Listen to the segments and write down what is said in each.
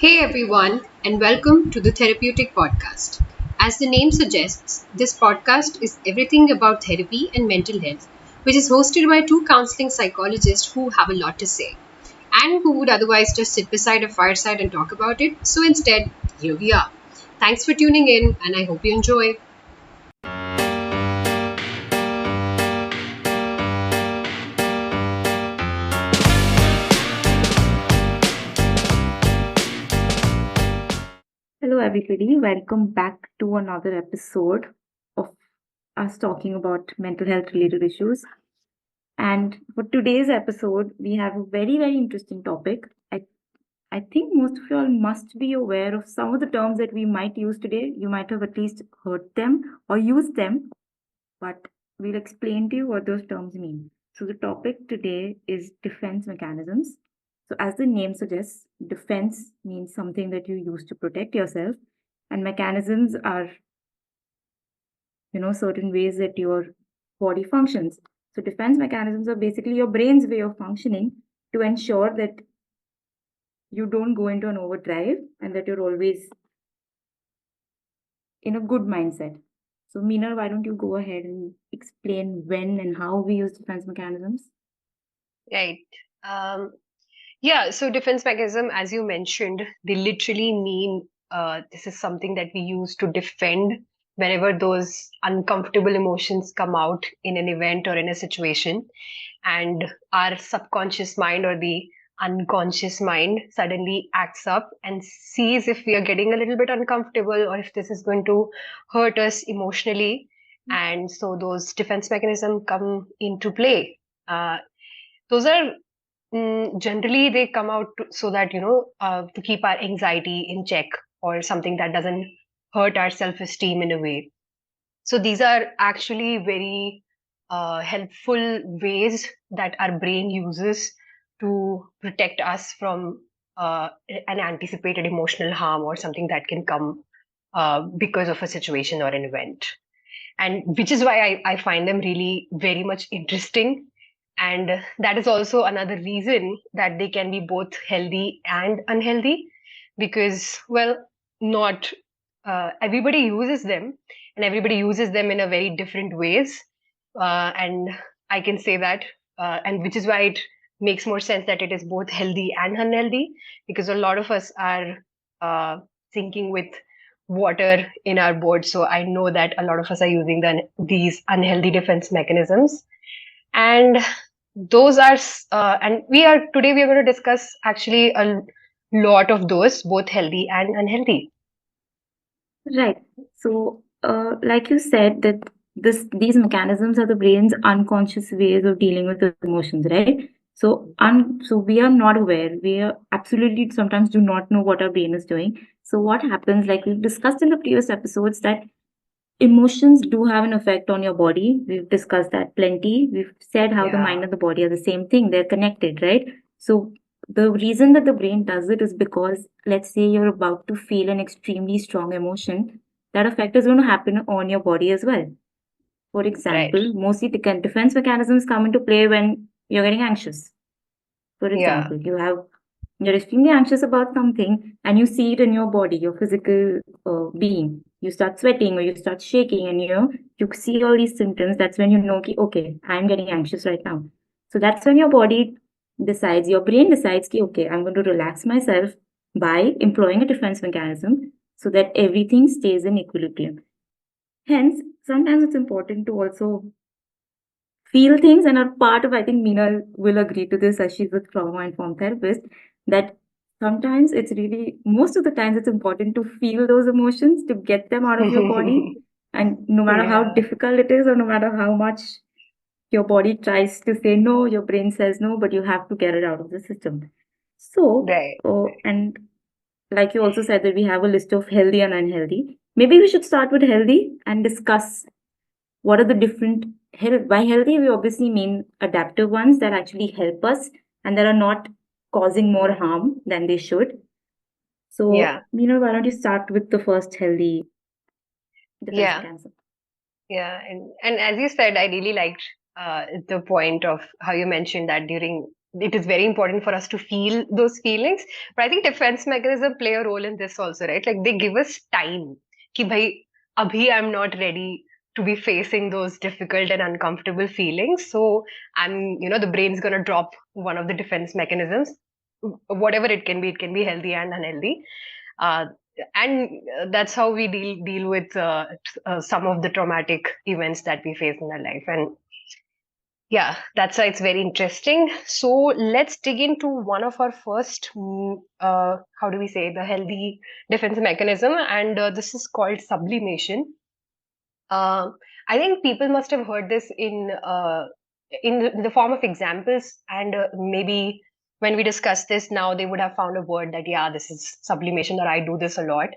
Hey everyone, and welcome to the Therapeutic Podcast. As the name suggests, this podcast is everything about therapy and mental health, which is hosted by two counseling psychologists who have a lot to say and who would otherwise just sit beside a fireside and talk about it. So instead, here we are. Thanks for tuning in, and I hope you enjoy. Hello, everybody. Welcome back to another episode of us talking about mental health related issues. And for today's episode, we have a very, very interesting topic. I think most of you all must be aware of some of the terms that we might use today. You might have at least heard them or used them, but we'll explain to you what those terms mean. So, the topic today is defense mechanisms. So, as the name suggests, defense means something that you use to protect yourself, and mechanisms are certain ways that your body functions. So defense mechanisms are basically your brain's way of functioning to ensure that you don't go into an overdrive and that you're always in a good mindset. So Meena, why don't you go ahead and explain when and how we use defense mechanisms? Right. Um, yeah, so defense mechanism, as you mentioned, they literally mean this is something that we use to defend whenever those uncomfortable emotions come out in an event or in a situation, and our subconscious mind or the unconscious mind suddenly acts up and sees if we are getting a little bit uncomfortable or if this is going to hurt us emotionally. And so those defense mechanisms come into play. Those are generally they come out so that to keep our anxiety in check or something that doesn't hurt our self-esteem in a way. So these are actually very helpful ways that our brain uses to protect us from an anticipated emotional harm or something that can come because of a situation or an event. And which is why I find them really very much interesting. And that is also another reason that they can be both healthy and unhealthy because, well, not everybody uses them and everybody uses them in a very different ways. And I can say that, and which is why it makes more sense that it is both healthy and unhealthy because a lot of us are thinking with water in our board. So I know that a lot of us are using these unhealthy defense mechanisms. And those are, and today we are going to discuss actually a lot of those, both healthy and unhealthy. Right. So, like you said, that these mechanisms are the brain's unconscious ways of dealing with the emotions, right? So we are not aware. We are absolutely sometimes do not know what our brain is doing. So what happens, like we've discussed in the previous episodes, that emotions do have an effect on your body. We've discussed that plenty. We've said how the mind Yeah. and the body are the same thing. They're connected, right? So the reason that the brain does it is because, let's say you're about to feel an extremely strong emotion, that effect is going to happen on your body as well. For Right. example, mostly the defense mechanisms come into play when you're getting anxious. For Yeah. example, you're extremely anxious about something and you see it in your body, your physical being. You start sweating or you start shaking, and you see all these symptoms. That's when you know, okay, I'm getting anxious right now. So that's when your body decides, your brain decides, okay, I'm going to relax myself by employing a defense mechanism so that everything stays in equilibrium. Hence, sometimes it's important to also feel things, and are part of, I think Meena will agree to this as she's a trauma informed therapist, that sometimes it's really, most of the times it's important to feel those emotions to get them out of your body. And no matter how Yeah. difficult it is, or no matter how much your body tries to say no, your brain says no, but you have to get it out of the system. So, Right. and like you also said that we have a list of healthy and unhealthy. Maybe we should start with healthy and discuss what are the different by healthy we obviously mean adaptive ones that actually help us and that are not causing more harm than they should. Yeah. So why don't you start with the first healthy defense Yeah. mechanism? Yeah. And as you said, I really liked the point of how you mentioned that during it is very important for us to feel those feelings. But I think defense mechanism play a role in this also, right? Like they give us time. Ki bhai, abhi I'm not ready to be facing those difficult and uncomfortable feelings. So the brain's gonna drop one of the defense mechanisms, whatever it can be healthy and unhealthy. Uh, and that's how we deal with some of the traumatic events that we face in our life. And yeah, that's why it's very interesting. So let's dig into one of our first, how do we say, the healthy defense mechanism, and this is called sublimation. Uh, I think people must have heard this in the form of examples, and maybe when we discuss this now, they would have found a word that yeah, this is sublimation, or I do this a lot.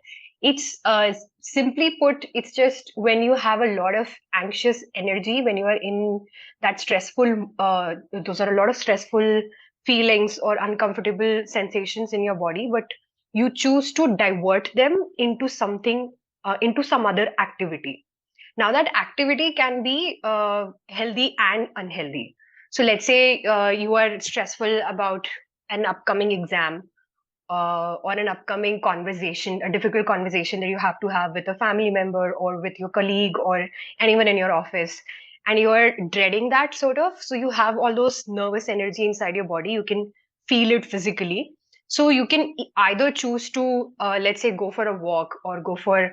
It's simply put, it's just when you have a lot of anxious energy, when you are in that stressful, those are a lot of stressful feelings or uncomfortable sensations in your body, but you choose to divert them into something, into some other activity. Now, that activity can be healthy and unhealthy. So, let's say you are stressful about an upcoming exam or an upcoming conversation, a difficult conversation that you have to have with a family member or with your colleague or anyone in your office. And you are dreading that sort of. So, you have all those nervous energy inside your body. You can feel it physically. So, you can either choose to, let's say, go for a walk or go for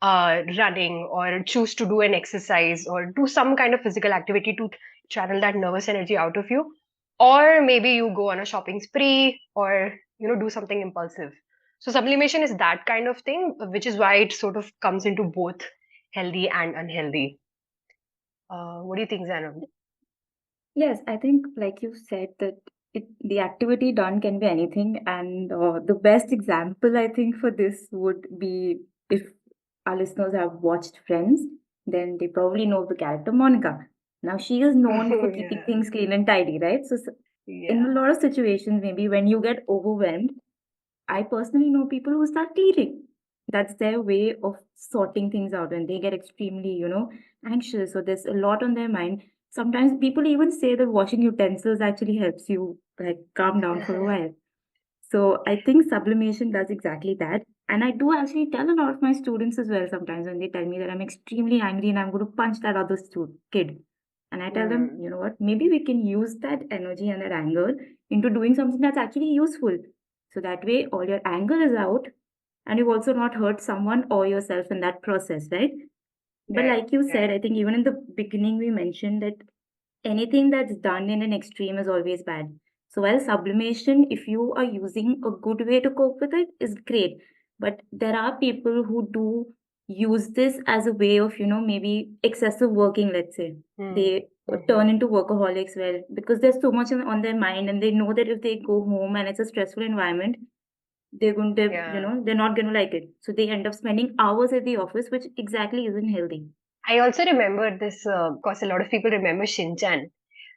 running or choose to do an exercise or do some kind of physical activity to channel that nervous energy out of you, or maybe you go on a shopping spree or do something impulsive. So sublimation is that kind of thing, which is why it sort of comes into both healthy and unhealthy. What do you think, Zainab? Yes, I think, like you said, that the activity done can be anything. And the best example, I think, for this would be if our listeners have watched Friends, then they probably know the character Monica. Now, she is known for keeping Yeah, things clean and tidy, right? So, in a yeah. lot of situations, maybe when you get overwhelmed, I personally know people who start cleaning. That's their way of sorting things out when they get extremely, anxious or there's a lot on their mind. Sometimes people even say that washing utensils actually helps you like calm down for a while. So I think sublimation does exactly that. And I do actually tell a lot of my students as well sometimes when they tell me that I'm extremely angry and I'm going to punch that other kid. And I tell them, Hmm. you know what, maybe we can use that energy and that anger into doing something that's actually useful. So that way, all your anger is out and you've also not hurt someone or yourself in that process, right? But Right, like you said, right. I think even in the beginning, we mentioned that anything that's done in an extreme is always bad. So while sublimation, if you are using a good way to cope with it, is great. But there are people who do use this as a way of, maybe excessive working, let's say. Hmm. They Hmm. turn into workaholics, well, because there's so much on their mind and they know that if they go home and it's a stressful environment, they're going to, Yeah. they're not going to like it. So they end up spending hours at the office, which exactly isn't healthy. I also remember this, of course, a lot of people remember Shinchan.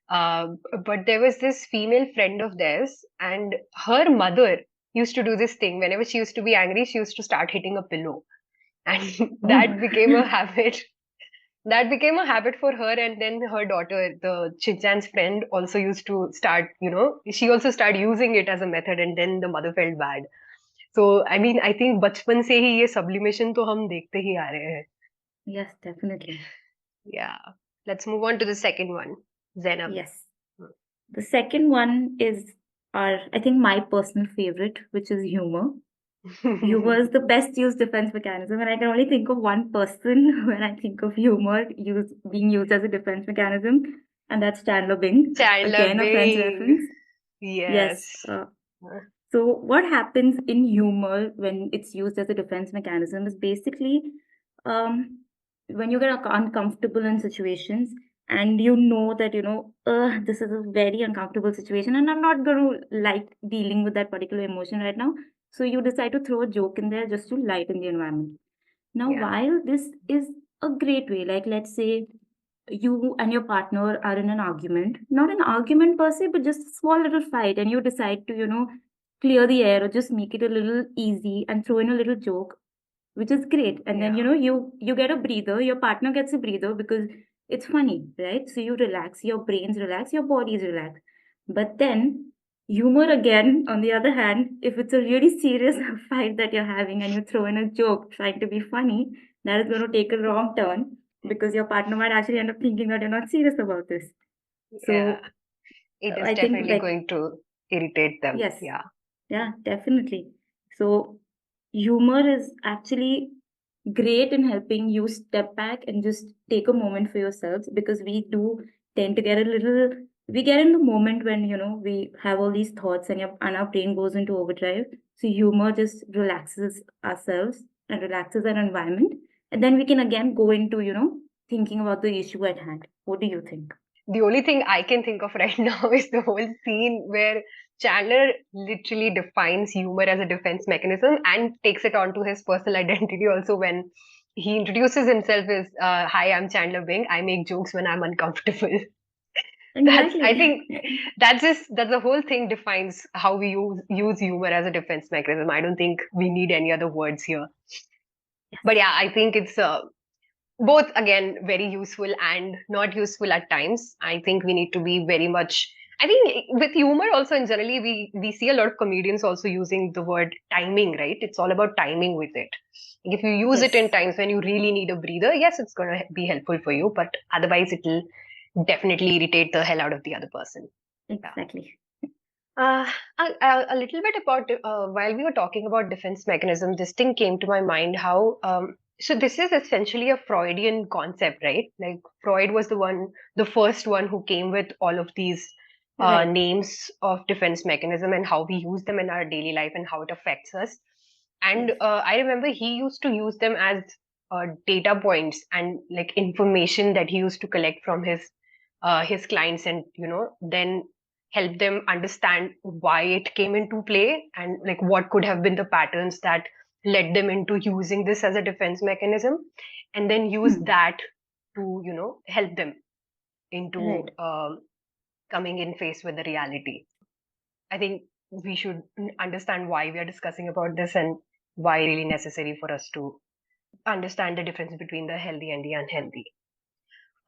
Uh, but there was this female friend of theirs, and her mother used to do this thing. Whenever she used to be angry, she used to start hitting a pillow. And Oh. that became a habit. That became a habit for her. And then her daughter, the Shinchan's friend, also used to start, she also started using it as a method. And then the mother felt bad. So, I mean, I think बचपन से ही ये sublimation तो हम देखते ही आ रहे हैं. Yes, definitely. Yeah. Let's move on to the second one. Zainab. Yes. The second one is I think, my personal favorite, which is humor. Humor is the best used defense mechanism, and I can only think of one person when I think of humor being used as a defense mechanism, and that's Chandler Bing. Chandler Again, a Friends Bing. reference. Yes. Yes. So, what happens in humor when it's used as a defense mechanism is basically um, when you get uncomfortable in situations and you know that, this is a very uncomfortable situation and I'm not going to like dealing with that particular emotion right now. So, you decide to throw a joke in there just to lighten the environment. Now, Yeah. while this is a great way, like let's say you and your partner are in an argument, not an argument per se, but just a small little fight, and you decide to, clear the air or just make it a little easy and throw in a little joke, which is great. And then, Yeah. you get a breather, your partner gets a breather because it's funny, right? So you relax, your brains relax, your body's relaxed. But then humor again, on the other hand, if it's a really serious fight that you're having and you throw in a joke trying to be funny, that is going to take a wrong turn because your partner might actually end up thinking that you're not serious about this. Yeah, So it is I think definitely like going to irritate them. yes, Yeah. yeah, definitely. So humor is actually great in helping you step back and just take a moment for yourselves, because we do tend to get a little, we get in the moment when we have all these thoughts and our brain goes into overdrive. So humor just relaxes ourselves and relaxes our environment, and then we can again go into thinking about the issue at hand. What do you think? The only thing I can think of right now is the whole scene where Chandler literally defines humor as a defense mechanism and takes it onto his personal identity also when he introduces himself as, "Hi, I'm Chandler Bing. I make jokes when I'm uncomfortable." I Exactly. think that's the whole thing defines how we use humor as a defense mechanism. I don't think we need any other words here. Yes. But yeah, I think it's both again very useful and not useful at times. I think we need to be very much, I think with humor also, in generally we see a lot of comedians also using the word timing, right? It's all about timing with it. Like if you use it in Yes, times when you really need a breather, yes, it's going to be helpful for you, but otherwise it'll definitely irritate the hell out of the other person. Yeah. exactly. Uh, a little bit about while we were talking about defense mechanism, this thing came to my mind how so this is essentially a Freudian concept, right? Like Freud was the first one who came with all of these Right. names of defense mechanism and how we use them in our daily life and how it affects us. And Yes. I remember he used to use them as data points and like information that he used to collect from his clients, and then help them understand why it came into play and like what could have been the patterns that led them into using this as a defense mechanism, and then use Hmm. that to help them into Right. coming in face with the reality. I think we should understand why we are discussing about this and why it's really necessary for us to understand the difference between the healthy and the unhealthy.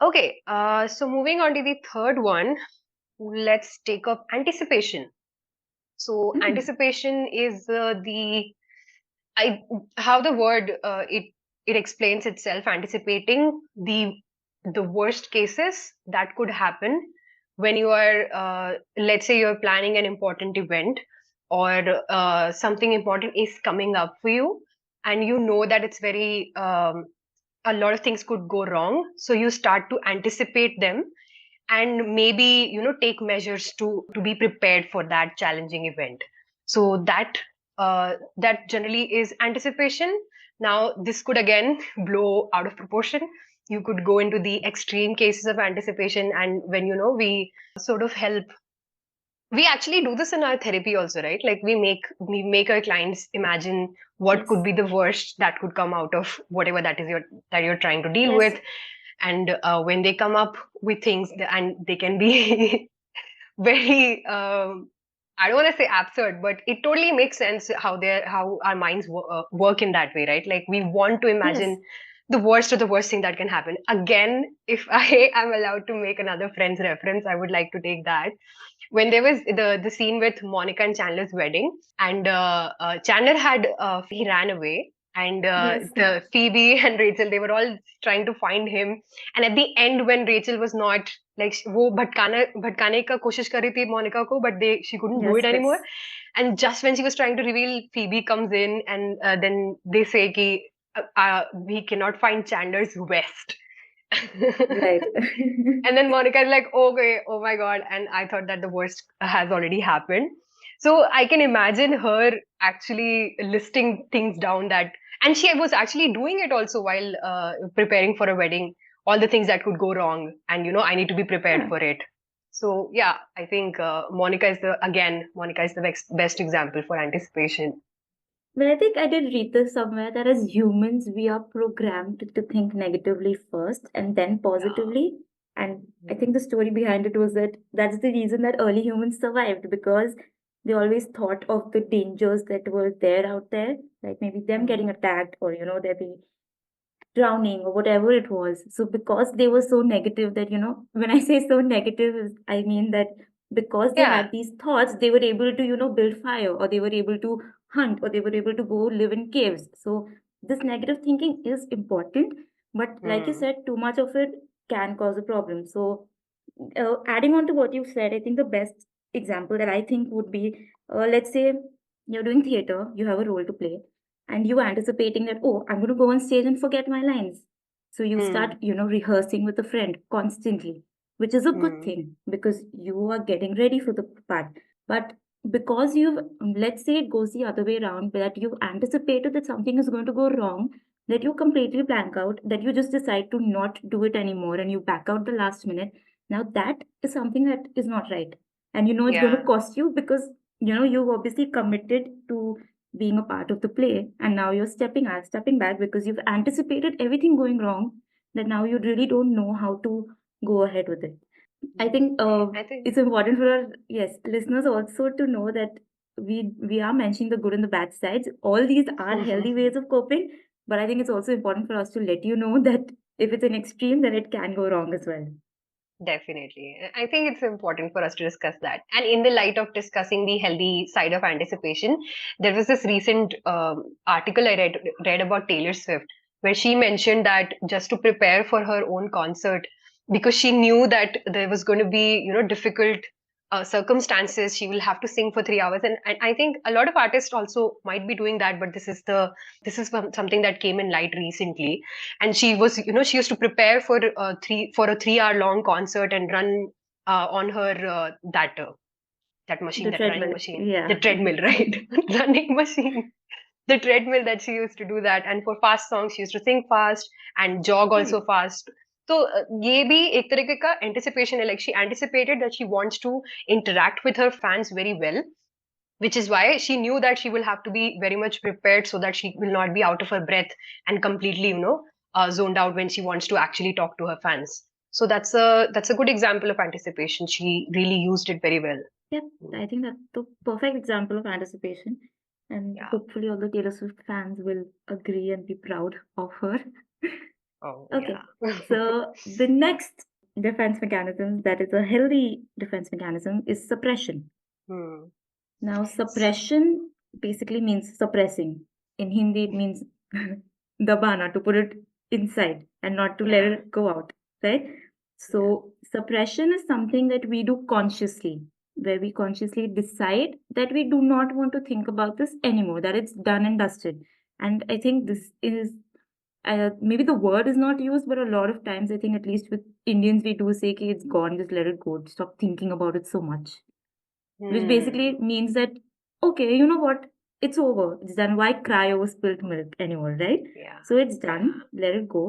Okay, so moving on to the third one, let's take up anticipation. So Hmm. anticipation is the I how the word it explains itself, anticipating the worst cases that could happen when you are let's say you're planning an important event, or something important is coming up for you, and you know that it's very a lot of things could go wrong, so you start to anticipate them and maybe take measures to be prepared for that challenging event. So that generally is anticipation. Now this could again blow out of proportion. You could go into the extreme cases of anticipation, and when we sort of help, we actually do this in our therapy also, right? Like we make our clients imagine what could Yes. be the worst that could come out of whatever that you're trying to deal Yes. with. And when they come up with things and they can be very I don't want to say absurd, but it totally makes sense how our minds work in that way, right? Like we want to Yes. imagine the worst of the worst thing that can happen. Again, if I am allowed to make another Friends reference, I would like to take that when there was the scene with Monica and Chandler's wedding, and Chandler had he ran away, and Yes. the Phoebe and Rachel, they were all trying to find him, and at the end when Rachel was not like वो भटकाने का कोशिश कर रही थी Monica को, but she couldn't do it Yes. anymore, Yes. and just when she was trying to reveal, Phoebe comes in, and then they say कि we cannot find Chandler's vest. Right. And then Monica is like, okay, oh my God. And I thought that the worst has already happened. So I can imagine her actually listing things down that, and she was actually doing it also while preparing for a wedding, all the things that could go wrong. And, I need to be prepared Yeah. for it. So yeah, I think Monica is the best example for anticipation. But I think I did read this somewhere that as humans, we are programmed to think negatively first and then Yeah. positively. And I think the story behind it was that that's the reason that early humans survived, because they always thought of the dangers that were there out there, like maybe them getting Mhm. attacked, or there be drowning or whatever it was. So because they were so negative that, when I say so negative, I mean that because they Yeah. had these thoughts, they were able to, build fire, or they were able to hunt, or they were able to go live in caves. So this negative thinking is important, but like you Hmm. said, too much of it can cause a problem. So adding on to what you said, I think the best example that I think would be, let's say you're doing theater, you have a role to play, and you anticipating that, oh, I'm going to go on stage and forget my lines. So you start, Hmm. rehearsing with a friend constantly, which is a good Hmm. thing because you are getting ready for the part. But because you've, let's say it goes the other way around, that you've anticipated that something is going to go wrong, that you completely blank out, that you just decide to not do it anymore and you back out the last minute. Now that is something that is not right. And it's going to Yeah. cost you because, you've obviously committed to being a part of the play, and now you're stepping back because you've anticipated everything going wrong, that now you really don't know how to go ahead with it. I Hmm. think I think. it's important for our, yes, listeners also to know that we are mentioning the good and the bad sides. All these are healthy ways of coping, but I think it's also important for us to let you know that if it's an extreme, then it can go wrong as well. Definitely. I think it's important for us to discuss that. And in the light of discussing the healthy side of anticipation, there was this recent article I read about Taylor Swift, where she mentioned that just to prepare for her own concert, because she knew that there was going to be, difficult circumstances, she will have to sing for 3 hours. And I think a lot of artists also might be doing that, but something that came in light recently. And she was, she used to prepare for a 3 hour long concert and run on her that machine, The that running treadmill, machine, the yeah. treadmill, right? Running machine, the treadmill, that she used to do that. And for fast songs she used to sing fast and jog Right. also fast. So ये भी एक तरीके का anticipation है, like she anticipated that she wants to interact with her fans very well, which is why she knew that she will have to be very much prepared so that she will not be out of her breath and completely, zoned out when she wants to actually talk to her fans. So that's a good example of anticipation. She really used it very well. Yep, I think that's the perfect example of anticipation. And Yeah. hopefully all the Taylor Swift fans will agree and be proud of her. Oh, Okay, yeah. so the next defense mechanism that is a healthy defense mechanism is suppression. Hmm. Now, suppression basically means suppressing. In Hindi, it means dabana, to put it inside and not to let Yeah. it go out, right? Yeah. So, suppression is something that we do consciously, where we consciously decide that we do not want to think about this anymore, that it's done and dusted. And I think this is maybe the word is not used, but a lot of times I think, at least with Indians, we do say, okay, it's gone, just let it go, stop thinking about it so much, which basically Hmm. means that, okay, you know what, it's over, it's done. Why cry over spilt milk anymore, right? Yeah. So it's done, Yeah. let it go.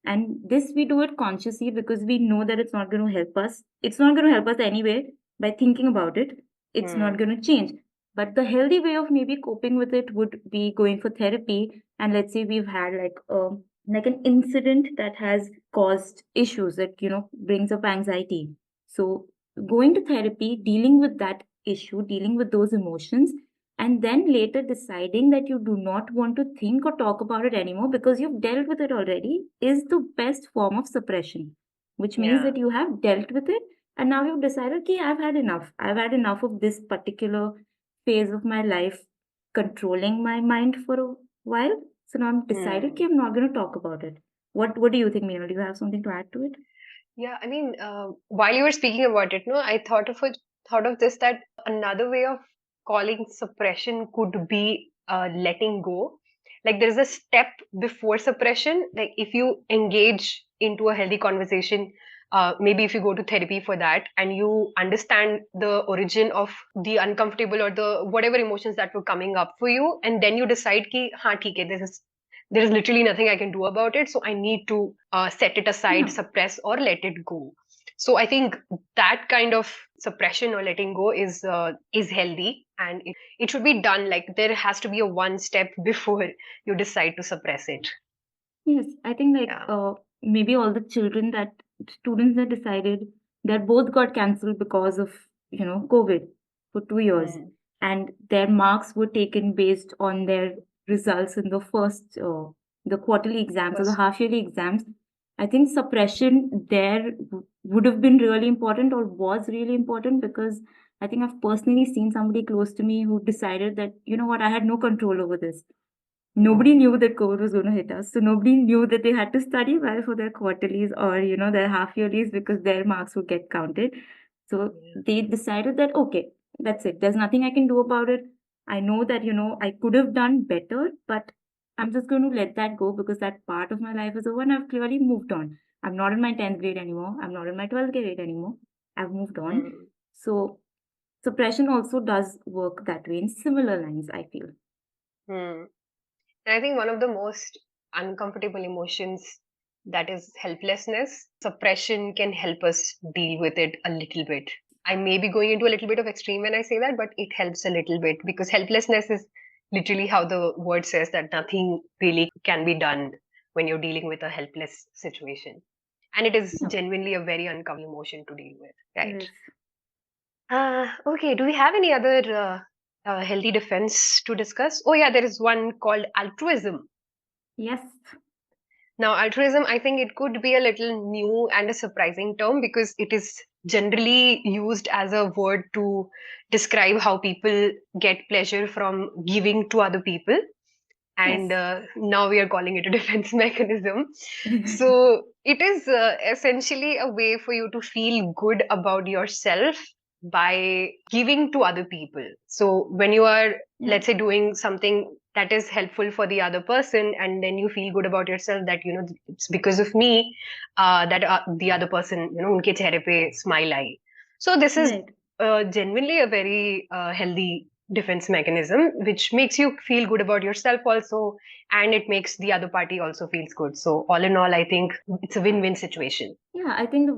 And this we do it consciously because we know that it's not going to help us, it's not going to help us anyway. By thinking about it, it's not Hmm. going to change. But the healthy way of maybe coping with it would be going for therapy. And let's say we've had like an incident that has caused issues that brings up anxiety. So going to therapy, dealing with that issue, dealing with those emotions, and then later deciding that you do not want to think or talk about it anymore because you've dealt with it already, is the best form of suppression, which means Yeah. that you have dealt with it and now you've decided, okay, I've had enough. I've had enough of this particular phase of my life controlling my mind for a while. So now I've decided, Hmm. okay, I'm not going to talk about it. What do you think, Meenal? Do you have something to add to it? Yeah, I mean, while you were speaking about it, no, I thought of this, that another way of calling suppression could be letting go. Like there's a step before suppression. Like if you engage into a healthy conversation, maybe if you go to therapy for that and you understand the origin of the uncomfortable or the whatever emotions that were coming up for you, and then you decide ki, हाँ ठीक है, there is literally nothing I can do about it. So I need to set it aside, Yeah. suppress, or let it go. So I think that kind of suppression or letting go is healthy, and it should be done. Like there has to be a one step before you decide to suppress it. Yes, I think like Yeah. maybe all the children that students that decided that both got cancelled because of COVID for 2 years, Mm. and their marks were taken based on their results in the first the quarterly exams or the First. half yearly exams, I think suppression there would have been really important or was really important, because I think I've personally seen somebody close to me who decided that, you know what, I had no control over this. Nobody knew that COVID was going to hit us. So nobody knew that they had to study well for their quarterlies or, their half yearlies, because their marks would get counted. So Yeah. they decided that, okay, that's it. There's nothing I can do about it. I know that, I could have done better, but I'm just going to let that go because that part of my life is over and I've clearly moved on. I'm not in my 10th grade anymore. I'm not in my 12th grade anymore. I've moved on. Mm. So suppression also does work that way in similar lines, I feel. Hmm. And I think one of the most uncomfortable emotions, that is helplessness. Suppression can help us deal with it a little bit. I may be going into a little bit of extreme when I say that, but it helps a little bit because helplessness is literally how the word says that nothing really can be done when you're dealing with a helpless situation. And it is Yeah. genuinely a very uncomfortable emotion to deal with, right? Yes. Okay, do we have any other healthy defense to discuss? Oh, yeah, there is one called altruism. Yes. Now, altruism, I think it could be a little new and a surprising term because it is generally used as a word to describe how people get pleasure from giving to other people. And Yes. now we are calling it a defense mechanism. So it is essentially a way for you to feel good about yourself by giving to other people. So when you are, Yeah. let's say, doing something that is helpful for the other person, and then you feel good about yourself that, it's because of me that the other person, unke chehre pe smile aayi. So this is Right. genuinely a very healthy defense mechanism, which makes you feel good about yourself also, and it makes the other party also feels good. So all in all, I think it's a win-win situation. Yeah, I think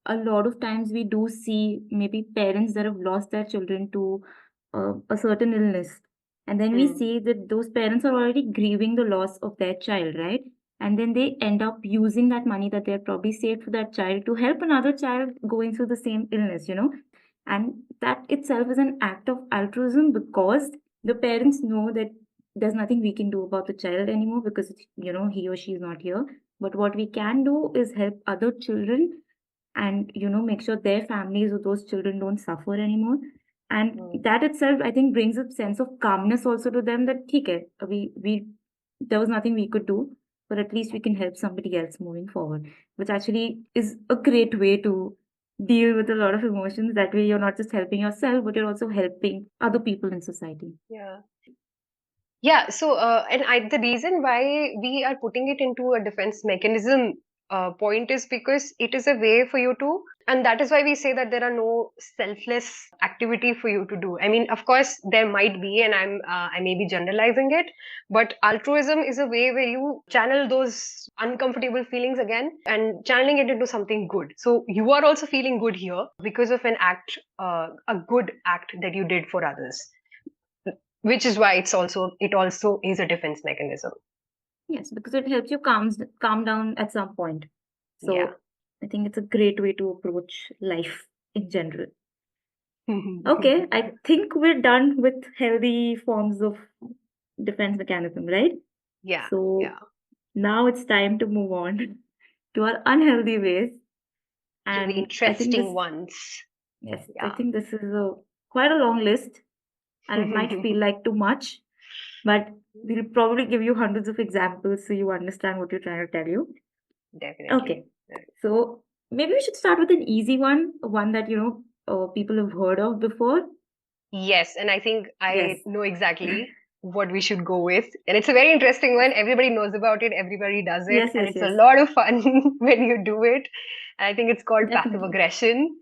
a lot of times we do see maybe parents that have lost their children to a certain illness. And then we Hmm. see that those parents are already grieving the loss of their child, right? And then they end up using that money that they're probably saved for that child to help another child going through the same illness. And that itself is an act of altruism because the parents know that there's nothing we can do about the child anymore because, he or she is not here. But what we can do is help other children and, make sure their families or those children don't suffer anymore. And Hmm. that itself, I think, brings a sense of calmness also to them that, okay, there was nothing we could do, but at least we can help somebody else moving forward, which actually is a great way to deal with a lot of emotions. That way, you're not just helping yourself, but you're also helping other people in society. Yeah. Yeah, so the reason why we are putting it into a defense mechanism point is because it is a way for you to, and that is why we say that there are no selfless activity for you to do. I mean, of course, there might be, and I may be generalizing it, but altruism is a way where you channel those uncomfortable feelings again and channeling it into something good. So you are also feeling good here because of an act, a good act that you did for others, which is why it also is a defense mechanism. Yes, because it helps you calm down at some point. Yeah. So I think it's a great way to approach life in general. Okay, I think we're done with healthy forms of defense mechanism, right? Yeah, So yeah. now it's time to move on to our unhealthy ways. To the And I think interesting ones. yes, I Yeah. think this is quite a long list and it might feel like too much, but we'll probably give you hundreds of examples so you understand what you're trying to tell you. Definitely. Okay, so maybe we should start with an easy one that, people have heard of before. Yes, and I think Yes. I know exactly what we should go with. And it's a very interesting one. Everybody knows about it, everybody does it, Yes, and yes, it's a yes, lot of fun when you do it. And I think it's called passive definitely. aggression.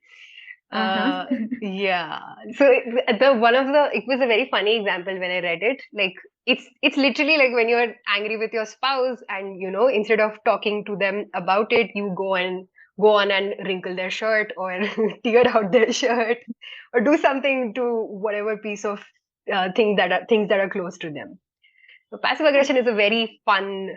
Uh-huh. Uh, yeah. So it was a very funny example when I read it. Like it's literally like when you're angry with your spouse and instead of talking to them about it, you go on and wrinkle their shirt or tear out their shirt or do something to whatever piece of things that are close to them. So passive Yes. aggression is a very fun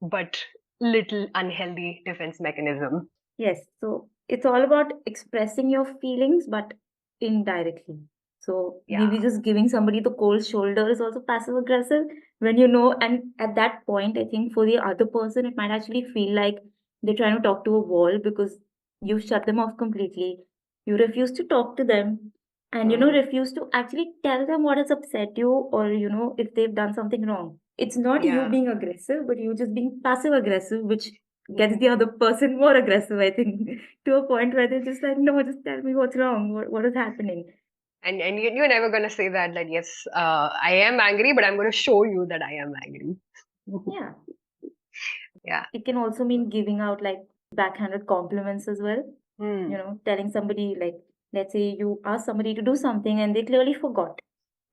but little unhealthy defense mechanism. Yes. So it's all about expressing your feelings, but indirectly. So Yeah. maybe just giving somebody the cold shoulder is also passive aggressive when you know, and at that point, I think for the other person, it might actually feel like they're trying to talk to a wall because you shut them off completely. You refuse to talk to them, and refuse to actually tell them what has upset you, or if they've done something wrong. It's not you Yeah. being aggressive, but you just being passive aggressive, which gets the other person more aggressive, I think, to a point where they're just like, no, just tell me what's wrong, what is happening. And you're never gonna say that yes, I am angry, but I'm gonna show you that I am angry. Yeah. Yeah. It can also mean giving out like backhanded compliments as well. Hmm. Telling somebody, like, let's say you ask somebody to do something and they clearly forgot.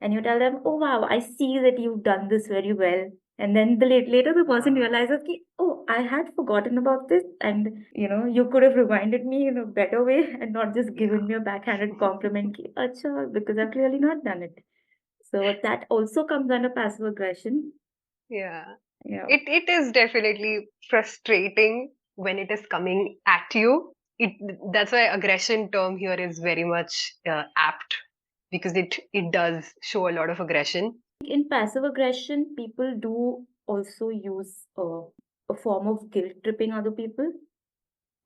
And you tell them, oh wow, I see that you've done this very well. And then later the person realizes, ki, oh, I had forgotten about this. And, you could have reminded me in a better way and not just given me a backhanded compliment, ki, acha, because I've clearly not done it. So that also comes under passive aggression. Yeah. Yeah. It is definitely frustrating when it is coming at you. That's why aggression term here is very much apt, because it does show a lot of aggression. In passive aggression, people do also use a form of guilt tripping other people.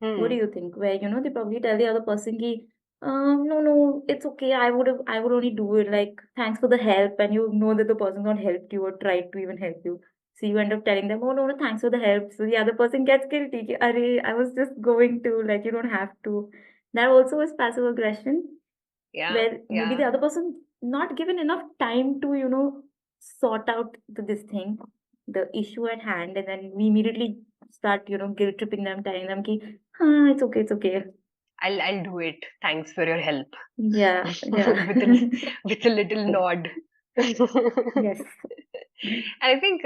What do Hmm. you think? Where, they probably tell the other person, ki, no, no, it's okay. I would only do it. Like, thanks for the help. And you know that the person's not helped you or tried to even help you. So you end up telling them, oh, no, no, thanks for the help. So the other person gets guilty. Ki, Arey, I was just going to, like, you don't have to. That also is passive aggression, Yeah. where maybe Yeah. the other person not given enough time to sort out this thing, the issue at hand, and then we immediately start guilt tripping them, telling them ki, it's okay, it's okay. I'll do it. Thanks for your help. Yeah, yeah. with a with a little nod. Yes. And I think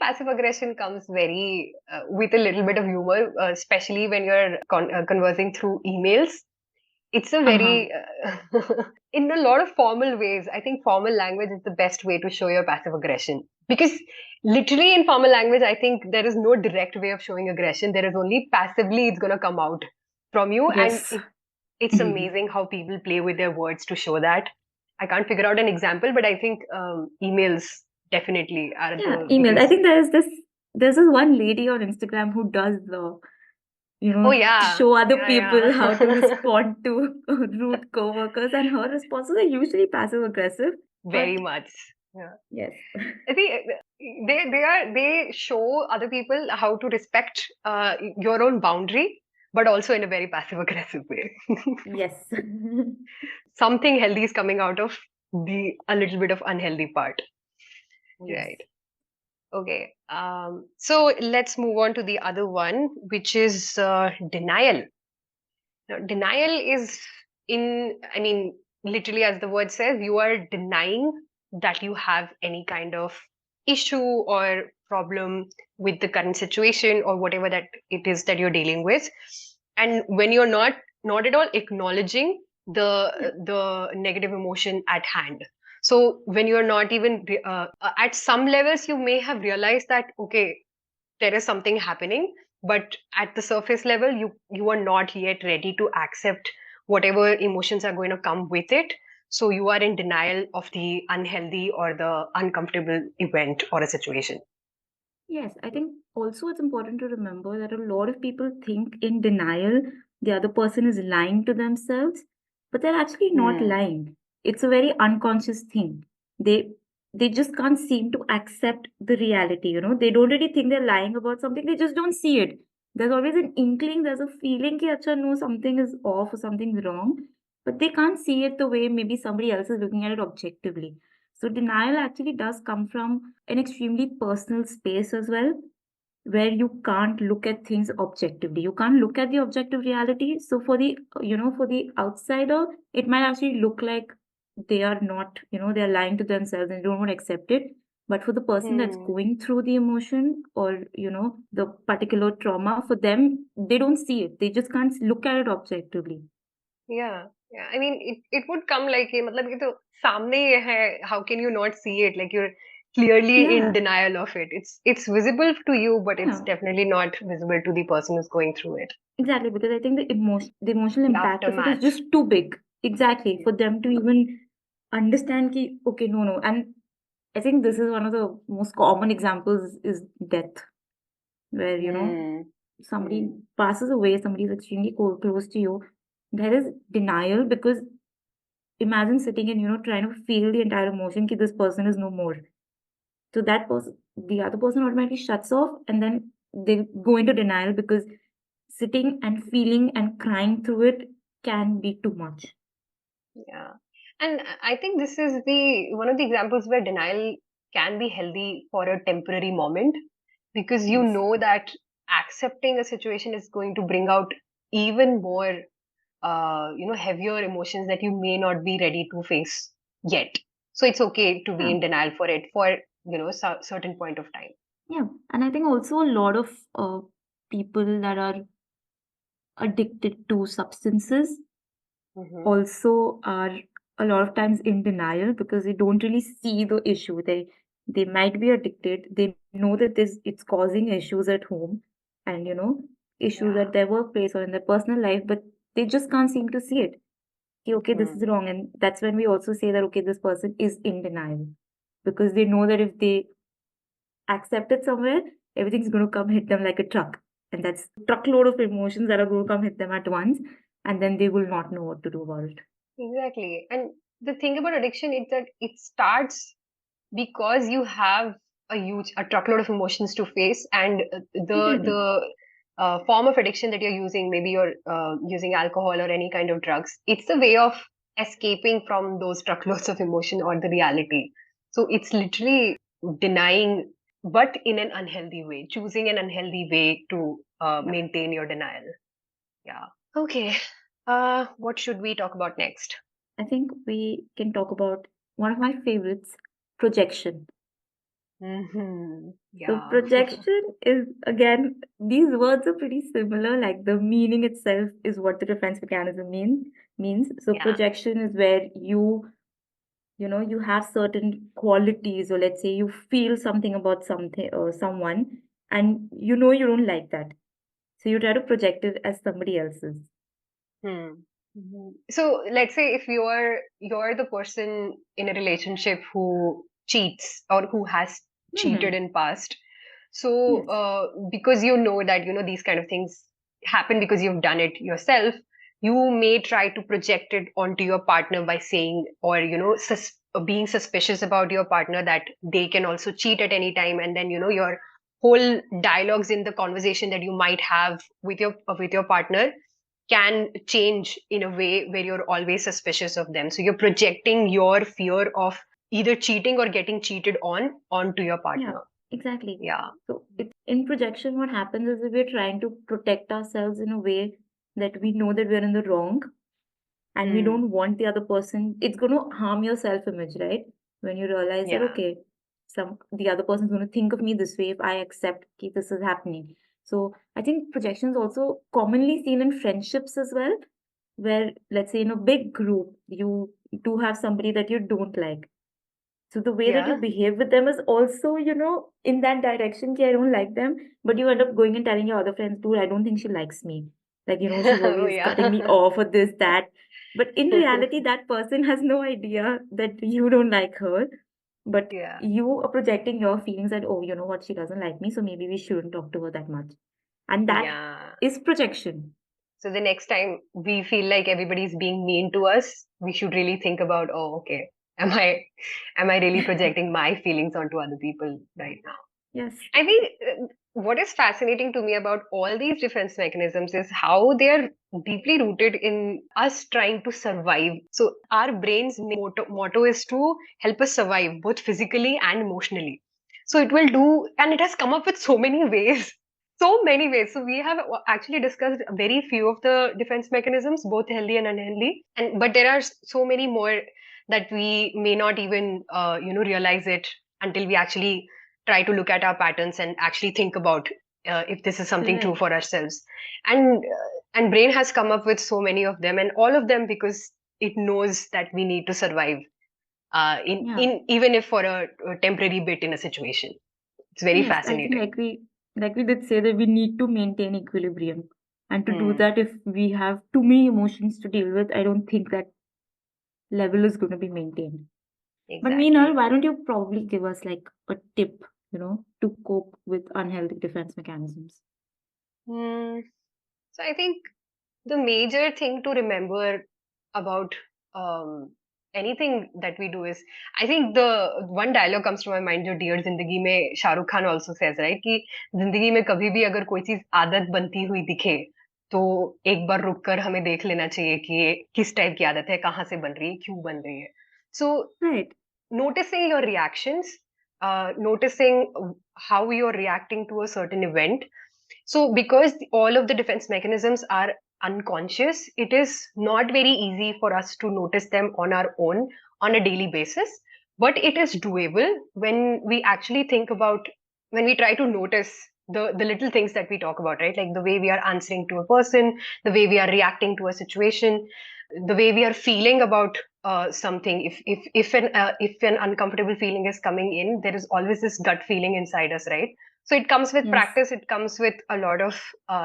passive aggression comes very with a little bit of humor, especially when you're conversing through emails. It's a Uh-huh. very in a lot of formal ways. I think formal language is the best way to show your passive aggression, because literally in formal language, I think there is no direct way of showing aggression. There is only passively it's gonna come out from you, and Yes. it's amazing how people play with their words to show that. I can't figure out an example, but I think emails definitely are Yeah, the emails. I biggest. think there's this one lady on Instagram who does the Oh yeah, show other yeah, people how to yeah. respond to rude coworkers, and her responses are usually passive aggressive. Very But much. Yeah. yes, I think they show other people how to respect your own boundary, but also in a very passive aggressive way. yes, Something healthy is coming out of the a little bit of unhealthy part. yes. Right. Okay. So let's move on to the other one, which is denial. Now, denial is I mean, literally as the word says, you are denying that you have any kind of issue or problem with the current situation or whatever that it is that you're dealing with. And when you're not at all acknowledging the negative emotion at hand. So when you're not even at some levels, you may have realized that, okay, there is something happening, but at the surface level you are not yet ready to accept whatever emotions are going to come with it, so you are in denial of the unhealthy or the uncomfortable event or a situation. Yes, I think also it's important to remember that a lot of people think in denial the other person is lying to themselves, but they're actually not Hmm. lying. It's a very unconscious thing. They they just can't seem to accept the reality. They don't really think they're lying about something, they just don't see it. There's always an inkling, there's a feeling ki acha no, something is off or something's wrong, but they can't see it the way maybe somebody else is looking at it objectively. So denial actually does come from an extremely personal space as well, where you can't look at things objectively. You can't look at the objective reality. So for the outsider, it might actually look like they are not, they're lying to themselves and don't want to accept it. But for the person that's Hmm. going through the emotion or, the particular trauma, for them, they don't see it. They just can't look at it objectively. Yeah, yeah, I mean it would come like ये मतलब ये तो सामने ही है, how can you not see it, like you're clearly in Yeah. denial of it. It's visible to you, but it's Yeah. definitely not visible to the person who's going through it. Exactly, because I think the emotional The impact of it is aftermath. just too big. Exactly, Yeah. for them to even understand ki, okay, no, no. And I think this is one of the most common examples is death, where, somebody Hmm. passes away, somebody is extremely close to you. There is denial because imagine sitting and, trying to feel the entire emotion that this person is no more. So that person, the other person automatically shuts off and then they go into denial because sitting and feeling and crying through it can be too much. Yeah. And I think this is the one of the examples where denial can be healthy for a temporary moment because you Yes. know that accepting a situation is going to bring out even more heavier emotions that you may not be ready to face yet. So it's okay to be Yeah. in denial for it for, certain point of time. Yeah. And I think also a lot of people that are addicted to substances Hmm. also are a lot of times in denial because they don't really see the issue. They might be addicted. They know that this it's causing issues at home and issues Yeah. at their workplace or in their personal life, but they just can't seem to see it. Okay, this is Hmm. wrong. And that's when we also say that okay, this person is in denial. Because they know that if they accept it somewhere, everything's going to come hit them like a truck. And that's truckload of emotions that are going to come hit them at once. And then they will not know what to do about it. Exactly. And the thing about addiction is that it starts because you have a truckload of emotions to face, and Exactly. the form of addiction that you're using, maybe you're using alcohol or any kind of drugs, it's a way of escaping from those truckloads of emotion or the reality. So it's literally denying, but in an unhealthy way, choosing an unhealthy way to Yeah. maintain your denial. Yeah. Okay. What should we talk about next? I think we can talk about one of my favorites, projection. So Yeah. projection is again, these words are pretty similar, like the meaning itself is what the defense mechanism means. So Yeah. projection is where you have certain qualities, or let's say you feel something about something or someone, and you don't like that. So you try to project it as somebody else's. Hmm. So let's say if you're the person in a relationship who cheats or who has cheated Hmm. in past. So Yes. because you know that these kind of things happen because you've done it yourself, you may try to project it onto your partner by saying, or being suspicious about your partner, that they can also cheat at any time, and then your whole dialogues in the conversation that you might have with your partner can change in a way where you're always suspicious of them. So you're projecting your fear of either cheating or getting cheated on onto your Yeah, partner. exactly. Yeah. So it's in projection, what happens is that we're trying to protect ourselves in a way that we know that we're in the wrong and we Hmm. don't want the other person. It's going to harm your self-image, right? When you realize that, Yeah. okay, the other person's going to think of me this way if I accept okay, this is happening. So I think projection is also commonly seen in friendships as well, where let's say in a big group, you do have somebody that you don't like. So the way that you Yeah. behave with them is also, in that direction. Okay, I don't like them, but you end up going and telling your other friends, dude, I don't think she likes me. Like, she's Oh always cutting me yeah. off or this, that. But in reality, that person has no idea that you don't like her. But Yeah. you are projecting your feelings that, oh, you know what, she doesn't like me, so maybe we shouldn't talk to her that much. And that Yeah. is projection. So the next time we feel like everybody's being mean to us, we should really think about, oh, okay, am I really projecting my feelings onto other people right now? Yes. I mean, what is fascinating to me about all these defense mechanisms is how they are deeply rooted in us trying to survive. So, our brain's main motto is to help us survive both physically and emotionally. So, it will do, and it has come up with so many ways. So many ways. So, we have actually discussed very few of the defense mechanisms, both healthy and unhealthy. But there are so many more that we may not even, realize it until we actually try to look at our patterns and actually think about if this is something true Correct. for ourselves. And brain has come up with so many of them, and all of them because it knows that we need to survive Yeah. in even if for a temporary bit in a situation. It's very Yes, I think fascinating. like we did say that we need to maintain equilibrium. And to do Hmm. that, if we have too many emotions to deal with, I don't think that level is going to be maintained. But meanwhile, Exactly. why don't you probably give us like a tip, to cope with unhealthy defense mechanisms? Hmm. So I think the major thing to remember about anything that we do is, I think the one dialogue comes to my mind, जो dear जिंदगी में Shahrukh Khan also says, right, कि जिंदगी में कभी भी अगर कोई चीज आदत बनती हुई दिखे तो एक बार रुक कर हमें देख लेना चाहिए कि ये किस टाइप की आदत है, कहाँ से बन रही है, क्यों बन रही है. So Right. noticing your reactions, noticing how you're reacting to a certain event. So, because all of the defense mechanisms are unconscious, it is not very easy for us to notice them on our own on a daily basis. But it is doable when we actually think about, when we try to notice the little things that we talk about, right? Like the way we are answering to a person, the way we are reacting to a situation, the way we are feeling about something. If an uncomfortable feeling is coming in, there is always this gut feeling inside us, right? So it comes with Yes. practice, it comes with a lot of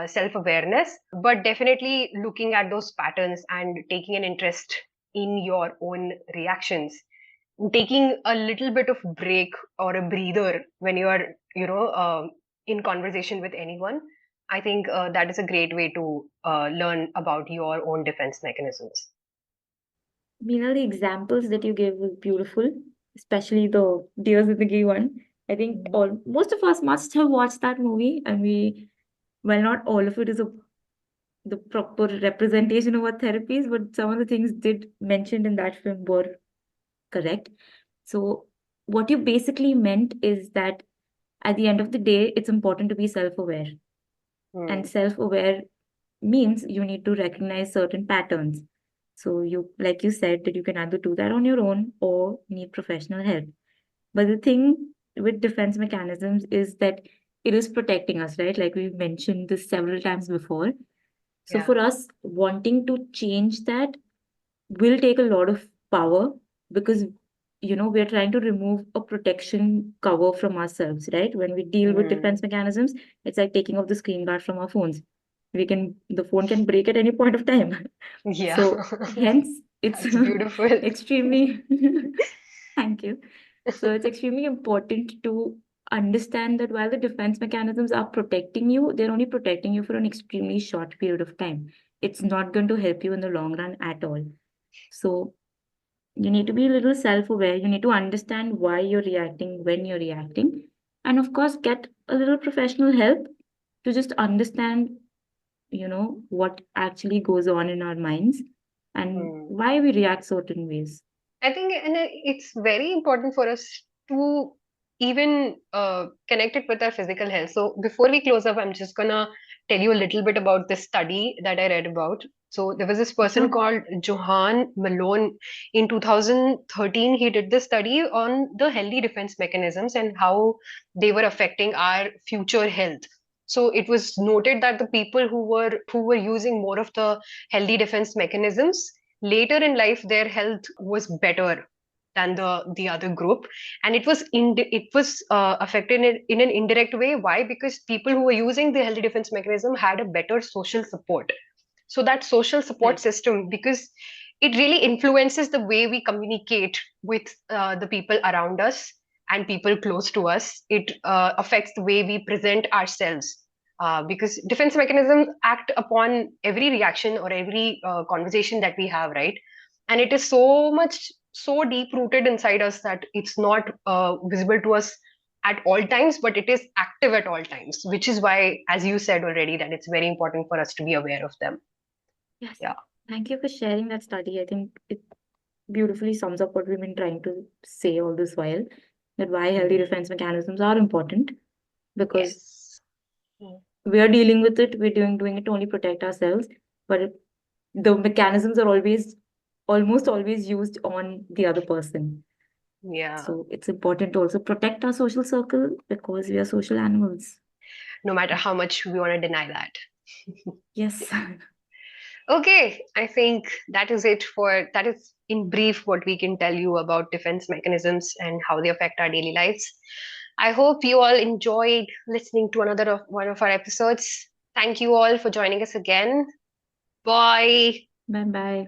self awareness, but definitely looking at those patterns and taking an interest in your own reactions, taking a little bit of break or a breather when you are, in conversation with anyone. I think that is a great way to learn about your own defense mechanisms. Meanwhile, the examples that you gave was beautiful, especially the Dear Zindagi one. I think Mhm. all most of us must have watched that movie, and well, not all of it is the proper representation of what therapies, but some of the things did mentioned in that film were correct. So, what you basically meant is that at the end of the day, it's important to be self-aware, and Hmm. self-aware means you need to recognize certain patterns. So you, like you said, that you can either do that on your own or need professional help. But the thing with defense mechanisms is that it is protecting us, right? Like we've mentioned this several times before. So Yeah. for us, wanting to change that will take a lot of power because we're trying to remove a protection cover from ourselves, right? When we deal with Hmm. defense mechanisms, it's like taking off the screen guard from our phones. The phone can break at any point of time. Yeah. So hence it's That's beautiful. extremely thank you. So it's extremely important to understand that while the defense mechanisms are protecting you, they're only protecting you for an extremely short period of time. It's not going to help you in the long run at all. So you need to be a little self-aware. You need to understand why you're reacting when you're reacting. And of course, get a little professional help to just understand, what actually goes on in our minds and Hmm. why we react certain ways. I think, and it's very important for us to even connect it with our physical health. So before we close up, I'm just gonna tell you a little bit about this study that I read about. So there was this person Sure. called Johan Malone in 2013. He did this study on the healthy defense mechanisms and how they were affecting our future health. So it was noted that the people who were using more of the healthy defense mechanisms, later in life their health was better than the other group, and it was affected in an indirect way. Why? Because people who were using the healthy defense mechanism had a better social support. So that social support Right. system, because it really influences the way we communicate with the people around us and people close to us. It affects the way we present ourselves, because defense mechanisms act upon every reaction or every conversation that we have, right? And it is so much, so deep rooted inside us that it's not visible to us at all times, but it is active at all times, which is why, as you said already, that it's very important for us to be aware of them. Yes. Yeah. Thank you for sharing that study. I think it beautifully sums up what we've been trying to say all this while, that why healthy Mhm. defense mechanisms are important because Yes. Mm. we are dealing with it, we're doing it to only protect ourselves, but the mechanisms are almost always used on the other person. Yeah. So it's important to also protect our social circle because we are social animals. No matter how much we want to deny that. Yes. Okay, I think that is in brief what we can tell you about defense mechanisms and how they affect our daily lives. I hope you all enjoyed listening to another of one of our episodes. Thank you all for joining us again. Bye. Bye bye.